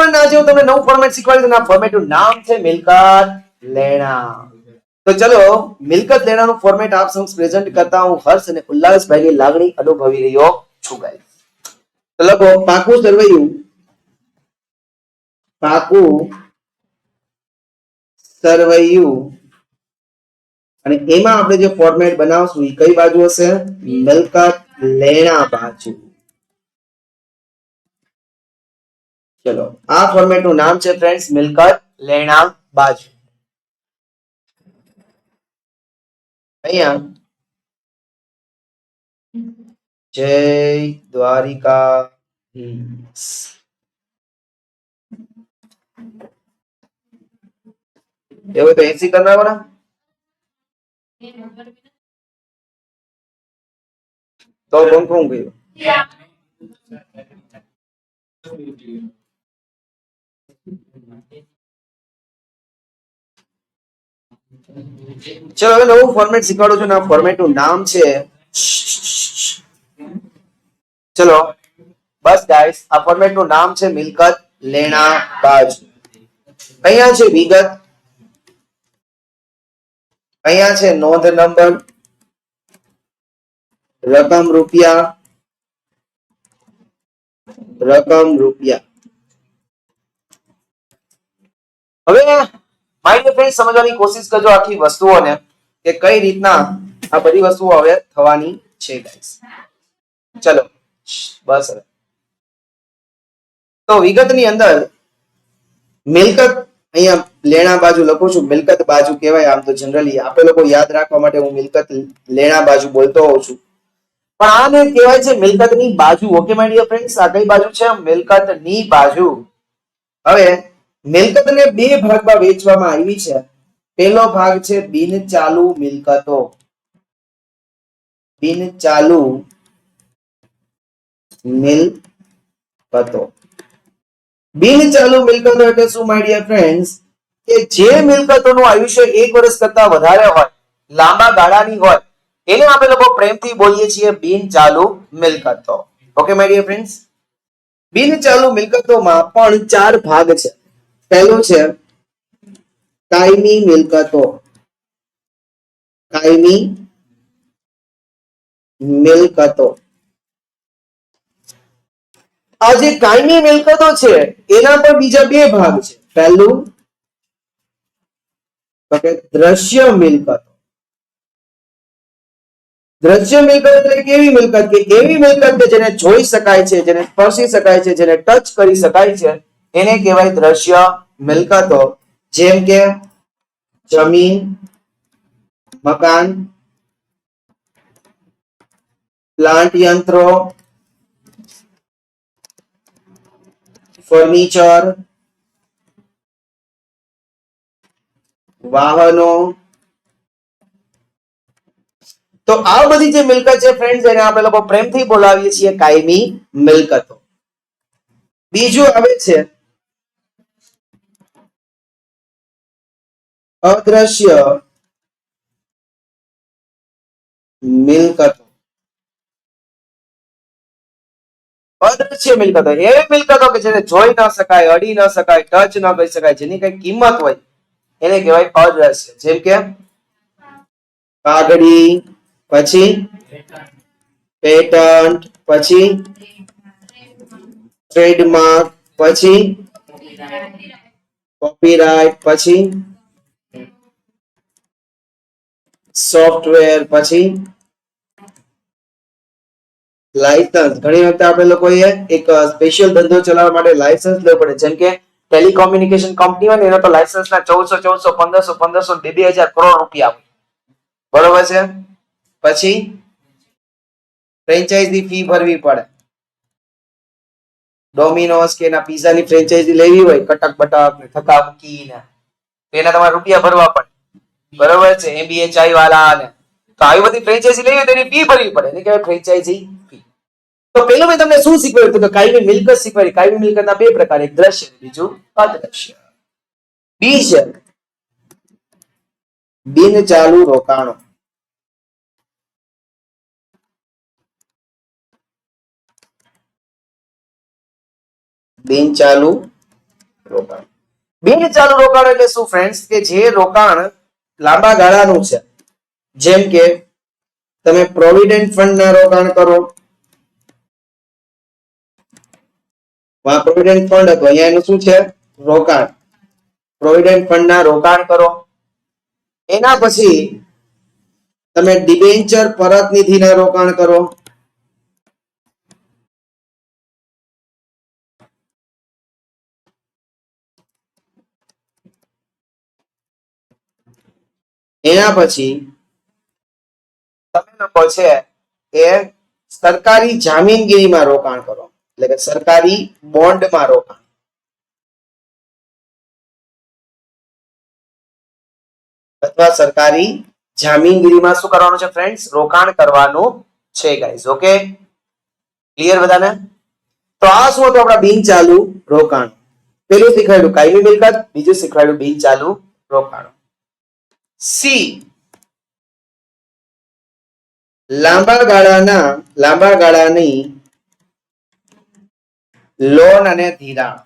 Everyone, આજે હું તમને નવું ફોર્મેટ શીખવાડીશ. આ ફોર્મેટનું નામ છે મિલકત લેણા. તો ચલો, મિલકત લેણાનું ફોર્મેટ આપ સમક્ષ પ્રેઝન્ટ કરતા હું હર્ષ અને ઉલ્લાસભાઈની લાગણી અનુભવી રહ્યો છું. ગાઈસ, તો લખો પાકું સરવૈયું. પાકું સરવૈયું. અને એમાં આપણે જે ફોર્મેટ બનાવશું એ કઈ બાજુ હશે? મિલકત લેણા બાજુ. ચલો, આ ફોર્મેટ નું નામ છે ફ્રેન્ડ્સ મિલકત લેણા બાજુ. અહીંયા જય દ્વારિકા. એવું તો 80 કરી નાખો ને. તો કોણ ગયું? ચલો, હવે નવું ફોર્મેટ શીખવાડું છું. આ ફોર્મેટ નું નામ છે, ચલો બસ ગાઈસ, આ ફોર્મેટ નું નામ છે મિલકત લેણા બાજુ. અહીંયા છે વિગત, અહીંયા છે નોંધ નંબર, રકમ રૂપિયા, રકમ રૂપિયા. હવે માય ડિયર ફ્રેન્ડ, સમજવાની કોશિશ કરજો આખી વસ્તુઓને કે કઈ રીતના આ બધી વસ્તુઓ હવે થવાની છે ગાઈસ. ચલો બસ. હવે તો વિગતની અંદર મિલકત, અહીંયા લેણા બાજુ લખું છું. મિલકત બાજુ કહેવાય આમ તો જનરલી આપણે લોકો યાદ રાખવા માટે હું મિલકત લેણા બાજુ બોલતો હોઉં છું, પણ આને કહેવાય છે મિલકતની બાજુ. ઓકે માય ડિયર ફ્રેન્ડ્સ, આ કઈ બાજુ છે? મિલકતની બાજુ. હવે મિલકતને બે ભાગમાં વહેંચવામાં આવી છે. પહેલો ભાગ છે બિનચાલુ મિલકતો. બિનચાલુ મિલકતો. બિનચાલુ મિલકતો એટલે શું માય ડિયર ફ્રેન્ડ્સ? કે જે મિલકતોનું આયુષ્ય 1 વર્ષ કરતા વધારે હોય, લાંબા ગાળાની હોય, એને આપણે લોકો પ્રેમથી બોલીએ છીએ બિનચાલુ મિલકતો. ઓકે માય ડિયર ફ્રેન્ડ્સ, બિનચાલુ મિલકતોમાં પણ 4 ભાગ છે. પહેલો છે કાયમી મિલકતો. કાયમી મિલકતો. આ જે કાયમી મિલકતો છે એના પણ બીજા 2 ભાગ છે. પહેલું તો કે દ્રશ્ય મિલકતો. દ્રશ્ય મિલકત એટલે કેવી મિલકત? કે એવી મિલકત કે જેને જોઈ શકાય છે, જેને સ્પર્શી શકાય છે, જેને ટચ કરી શકાય છે, એને કહેવાય દ્રશ્ય મિલકતો. જેમ કે જમીન, મકાન, પ્લાન્ટ યંત્રો, ફર્નિચર, વાહનો. તો આ બધી જે મિલકત છે ફ્રેન્ડ્સ, એને આપણે લોકો પ્રેમથી બોલાવીએ છીએ કાયમી મિલકતો. બીજું આવે છે અદ્રશ્ય મિલકતો. અદ્રશ્ય મિલકતો એ મિલકતો કે જેને જોઈ ન શકાય, અડી ન શકાય, ટચ ન કરી શકાય, જેની કઈ કિંમત હોય, એને કહેવાય અદ્રશ્ય. જેમ કે કાગડી, પછી પેટન્ટ, પછી ટ્રેડમાર્ક, પછી કોપીરાઇટ, પછી સોફ્ટવેર, પછી લાયસન્સ. ઘણી વખત આપણે લોકોએ એક સ્પેશિયલ ધંધો ચલાવવા માટે લાયસન્સ લેવું પડે. જેમ કે ટેલિકોમ્યુનિકેશન કંપની હોય ને, એનો તો લાયસન્સના 1400, 1500, 2000 કરોડ રૂપિયા હોય. બરોબર છે? પછી ફ્રેન્ચાઇઝી ફી ભરવી પડે. ડોમિનોઝ કે એના પિઝાની ફ્રેન્ચાઇઝી લેવી હોય, કટક બટક ને થકા મૂકીને, એના તમારે રૂપિયા ભરવા પડે. બરોબર છે? એમબીએ ચાય વાળા ને, તો આવી બધી ફ્રેન્ચાઇઝી લેવી તેની ફી ભરવી પડે. એને કહેવાય ફ્રેન્ચાઇઝી ફી. તો પેલું મેં તમને શું શીખવાડ્યું? તો કાયમી મિલકત શીખવાડી. કાયમી મિલકતના 2 પ્રકાર, એક દ્રશ્ય, બીજું અદ્રશ્ય. બીજું બિનચાલુ રોકાણો. બિનચાલુ રોકાણ. બિન ચાલુ રોકાણ એટલે શું ફ્રેન્ડ્સ? કે જે રોકાણ લાંબા ગાળાનું છે, જેમ કે તમે પ્રોવિડન્ટ ફંડ ના રોકાણ કરો, પ્રોવિડન્ટ ફંડ હતો, અહીંયા એનું શું છે? રોકાણ. પ્રોવિડન્ટ ફંડ ના રોકાણ કરો. એના પછી તમે ડિબેન્ચર પરત નિધિના રોકાણ કરો. એના પછી તમે લોકો છે એ સરકારી જામીનગીરીમાં રોકાણ કરો, એટલે કે સરકારી બોન્ડમાં રોકાણ. અથવા સરકારી જામીનગીરીમાં શું કરવાનું છે ફ્રેન્ડ્સ? રોકાણ કરવાનું છે ગાઈઝ. ઓકે, ક્લિયર બધાને? તો આ શું હતું આપણા બિન ચાલુ રોકાણ. પેલું શીખવાડ્યું કાયમી મિલકત, બીજું શીખવાડ્યું બિન ચાલુ રોકાણ. સી, લાંબા ગાળાની લોન અને ધિરાણ.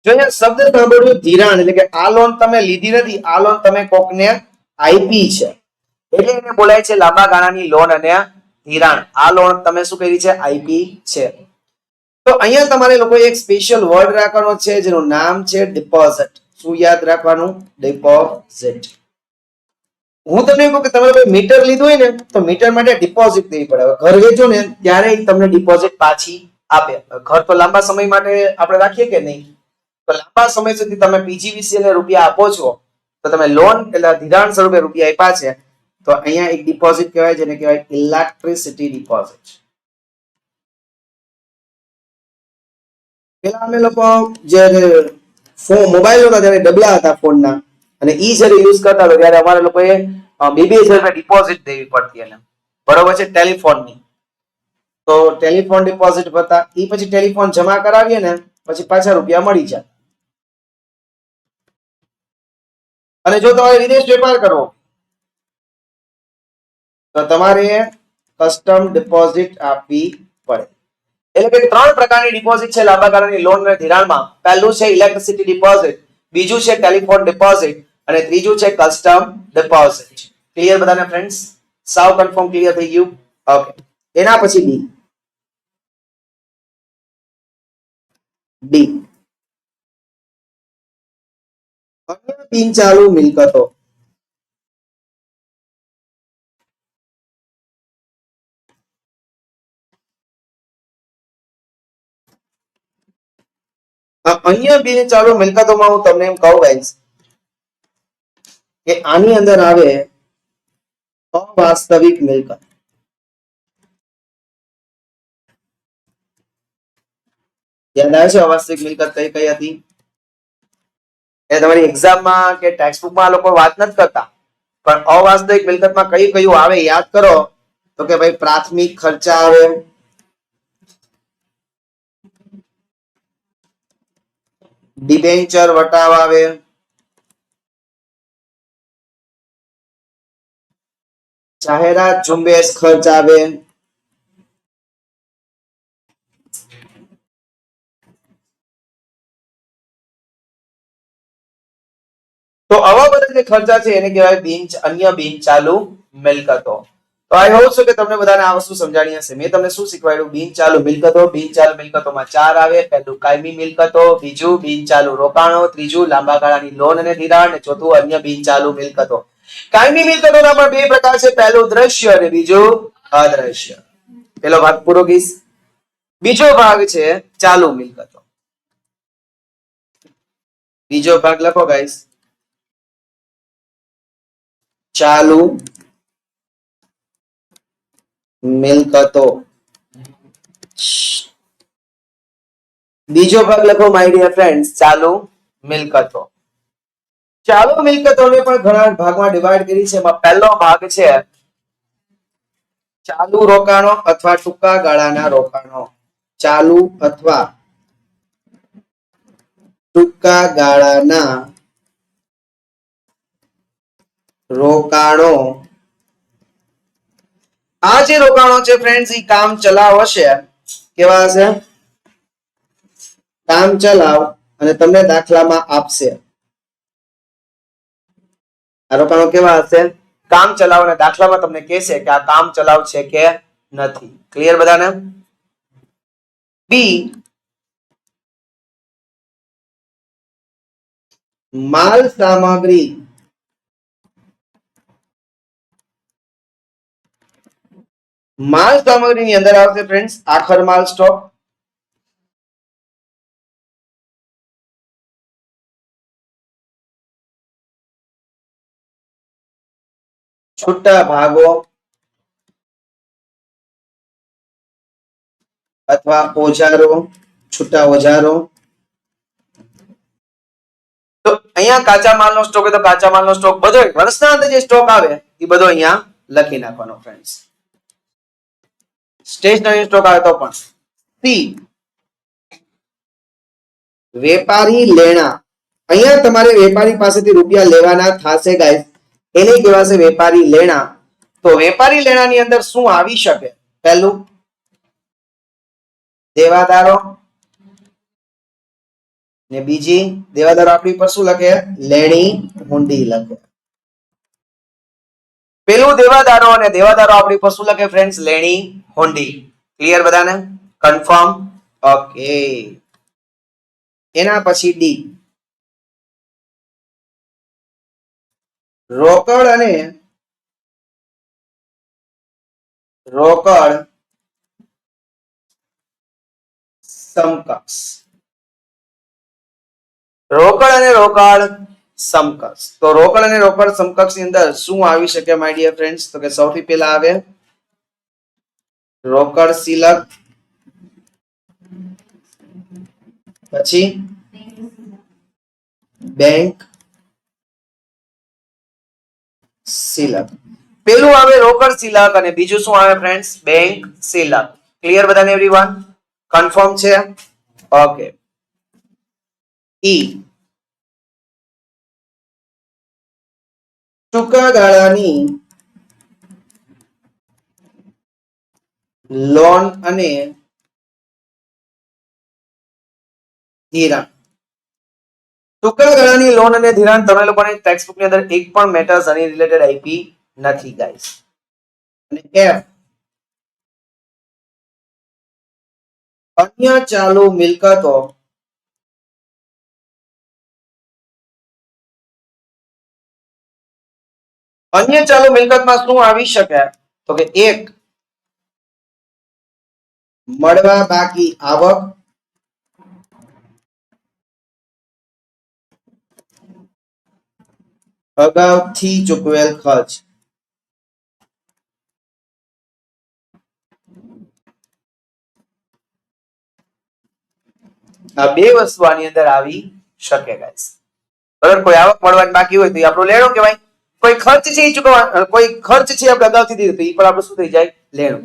જો શબ્દ સાંભળ્યું ધિરાણ, એટલે કે આ લોન તમે લીધી નથી, આ લોન તમે કોકને આપી છે, એટલે એને બોલાય છે લાંબા ગાળાની લોન અને ધિરાણ. આ લોન તમે શું કરી છે? આપી છે. તો અહીંયા તમારે લોકો એક સ્પેશિયલ વર્ડ રાખવાનો છે, જેનું નામ છે ડિપોઝિટ. શું યાદ રાખવાનું? ડિપોઝિટ. હું તમને કહું કે તમે કોઈ મીટર લીધું હોય ને, તો મીટર માટે ડિપોઝિટ દેવી પડે. ઘર વેચો ને ત્યારે તમને ડિપોઝિટ પાછી આપે. ઘર તો લાંબા સમય માટે આપણે રાખીએ કે નહીં? તો લાંબા સમય સુધી તમે પીજીવીસીએલ ને રૂપિયા આપો છો, તો તમે લોન એટલે ધિરાણ સ્વરૂપે રૂપિયા આપ્યા છે, તો અહીંયા એક ડિપોઝિટ કહેવાય, જેને કહેવાય ઇલેક્ટ્રિસિટી ડિપોઝિટ. પેલા અમે લોકો જે મોબાઈલ હતા ત્યારે ડબલા હતા ફોનના, અને ઈ જયારે યુઝ કરતા હતા ત્યારે અમારે લોકોએ 2,000 ડિપોઝિટ દેવી પડતી એને. બરોબર છે? ટેલિફોનની. તો ટેલિફોન ડિપોઝિટ હતા, ઈ પછી ટેલિફોન જમા કરાવીએ ને પછી પાછા રૂપિયા મળી જાય. અને જો તમારે વિદેશ વેપાર કરવો તો તમારે કસ્ટમ ડિપોઝિટ આપવી પડે. એટલે કે 3 પ્રકારની ડિપોઝિટ છે લાંબા ગાળાની લોન અને ધિરાણમાં. પહેલું છે ઇલેક્ટ્રિસિટી ડિપોઝિટ, બીજું છે ટેલિફોન ડિપોઝિટ, અને ત્રીજું છે કસ્ટમ ડિપોઝિટ. ક્લિયર બધાને ફ્રેન્ડ્સ? સાવ કન્ફર્મ ક્લિયર થઈ ગયું? ઓકે. એના પછી ડી, અન્ય બિન ચાલુ મિલકતો. અન્ય બિન ચાલુ મિલકતોમાં હું તમને એમ કહું ગાઈસ કે આની અંદર આવે અવાસ્તવિક મિલકત. યાદ આવે છે અવાસ્તવિક મિલકત કઈ કઈ હતી? એ તમારી એક્ઝામમાં કે ટેક્સ્ટબુકમાં લોકો વાત નથી કરતા, પણ અવાસ્તવિક મિલકતમાં કઈ કયું આવે યાદ કરો. તો કે ભાઈ પ્રાથમિક ખર્ચા આવે, ડિબેન્ચર વટાવ આવે, જાહેરાત ઝુંબેશ ખર્ચ આવે, તો આવા બધા જે ખર્ચા છે એને કહેવાય અન્ય બિન ચાલુ મિલકતો. તો આઈ હોપ છો કે તમને બધાને આ વસ્તુ સમજાણી હશે. મેં તમને શું શીખવાડ્યું? બિન ચાલુ મિલકતો. બિન ચાલુ મિલકતોમાં 4 આવે. પહેલું કાયમી મિલકતો, બીજું બિન ચાલુ રોકાણો, ત્રીજું લાંબા ગાળાની લોન અને ધિરાણ, અને ચોથું અન્ય બિન ચાલુ મિલકતો. કાયમી મિલકતોના પણ 2 પ્રકાર છે, પહેલું દ્રશ્ય અને બીજું અદ્રશ્ય. પેલો ભાગ પૂરો ગઈશ. બીજો ભાગ છે ચાલુ મિલકતો. બીજો ભાગ લખો ગાઈસ, ચાલુ મિલકતો. બીજો ભાગ લખો માય ડિયર ફ્રેન્ડ્સ, ચાલુ મિલકતો. ચાલુ મિલકતોને પણ ઘણા ભાગમાં ડિવાઈડ કરી છે. એમાં પહેલો ભાગ છે ચાલુ રોકાણો અથવા ટૂંકા ગાળાના રોકાણો. ચાલુ અથવા ટૂંકા ગાળાના રોકાણો. આ જે રોકાણો છે ફ્રેન્ડ્સ, ઈ કામ ચલાવ હશે. કેવા હશે? કામ ચલાવ અને તમને દાખલામાં આપશે. આ રોકાણો કેવા હશે? કામ ચલાવ અને દાખલામાં તમને કહેશે કે આ કામ ચલાવ છે કે નથી. ક્લિયર બધાને? બી, માલ સામગ્રી ની અંદર આવશે ફ્રેન્ડ્સ આખર માલ સ્ટોક, છૂટા ભાગો અથવા ઓજારો, છૂટા ઓજારો. તો અહીંયા કાચા માલનો સ્ટોક હોય તો કાચા માલનો સ્ટોક બધો વર્ષના અંતે જે સ્ટોક આવે એ બધો અહીંયા લખી નાખવાનો ફ્રેન્ડ્સ. સ્ટેશનરી સ્ટોક આવે તો પણ. સી, વેપારી લેણા. અહીંયા તમારે વેપારી પાસેથી રૂપિયા લેવાના થશે ગાઈસ, એને કહેવાશે વેપારી લેણા. તો વેપારી લેણાની અંદર શું આવી શકે? પહેલું દેવાદારો, ને બીજી દેવાદારો આપણી પર શું લખે? લેણી હુંડી લખે. પેલું દેવાદારો અને દેવાદારો આપણી પર શું લખે ફ્રેન્ડ્સ? લેણી હુંડી. ક્લિયર બધાને? કન્ફર્મ? ઓકે. એના પછી ડી, રોકડ અને રોકડ સમકક્ષ. રોકડ અને રોકડ સમકક્ષ. તો રોકડ અને રોકડ સમકક્ષ ની અંદર શું આવી શકે માય ડિયર ફ્રેન્ડ્સ? તો કે સૌથી પહેલા આવે રોકડ સિલક, પછી બેંક સિલક. પેલું આવે રોકડ સિલક અને બીજું શું આવે ફ્રેન્ડ્સ? બેંક સિલક. ક્લિયર બધાને એવરીવન? કન્ફર્મ છે? ઓકે. ઈ, ટૂંકા ગાળાની લોન અને ધિરાણ. ટૂંકા ગાળાની લોન અને ધિરાણ તમે લોકોને ટેક્સ્ટ બુક ની અંદર એક પણ મેટર્સ આની રિલેટેડ આપી નથી ગાઈસ. અને એફ, અન્ય ચાલુ મિલકતો અન્ય ચાલુ મિલકતમાં શું આવી શકે? તો કે એક મળવા બાકી આવક, અગાઉથી ચૂકવેલ ખર્ચ. આ બે વસ્તુ આની અંદર આવી શકે ગાઈસ. બરાબર? કોઈ આવક મળવાની બાકી હોય તો એ આપણું લેણું કહેવાય. કોઈ ખર્ચ છે એ ચૂકવવા, કોઈ ખર્ચ છે આપણે અગાઉથી દીધું તો એ પણ આપણે શું થઈ જાય? લેણું.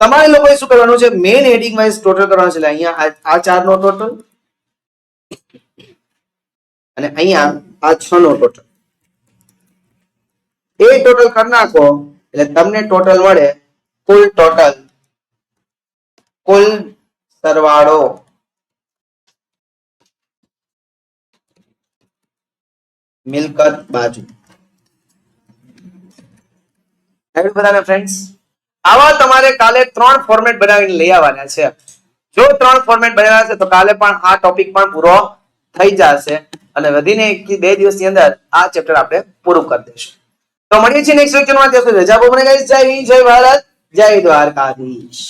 તમારે લોકોએ શું કરવાનું છે? મેઇન હેડિંગ વાઇઝ ટોટલ કરવાનું છે. અહીંયા આ 4 નો ટોટલ અને અહીંયા આ 6 નો ટોટલ. એ ટોટલ કરી નાખો એટલે તમને ટોટલ મળે કુલ ટોટલ, કુલ સરવાળો મિલકત બાજુ. બધાને ફ્રેન્ડ્સ આવા તમારે કાલે 3 ફોર્મેટ બનાવીને લઈ આવવાના છે. જો 3 ફોર્મેટ બનાવ્યા છે તો કાલે પણ આ ટોપિક પણ પૂરો થઈ જશે અને વધીને 1 થી 2 દિવસની અંદર આ ચેપ્ટર આપણે પૂરું કરી દઈશું. તો મળીએ છીએ નેક્સ્ટ લેક્ચરમાં. ત્યાં સુધી રજા આપો મને ગાઈસ. જય હિન્દ, જય ભારત, જય દ્વારકાધીશ.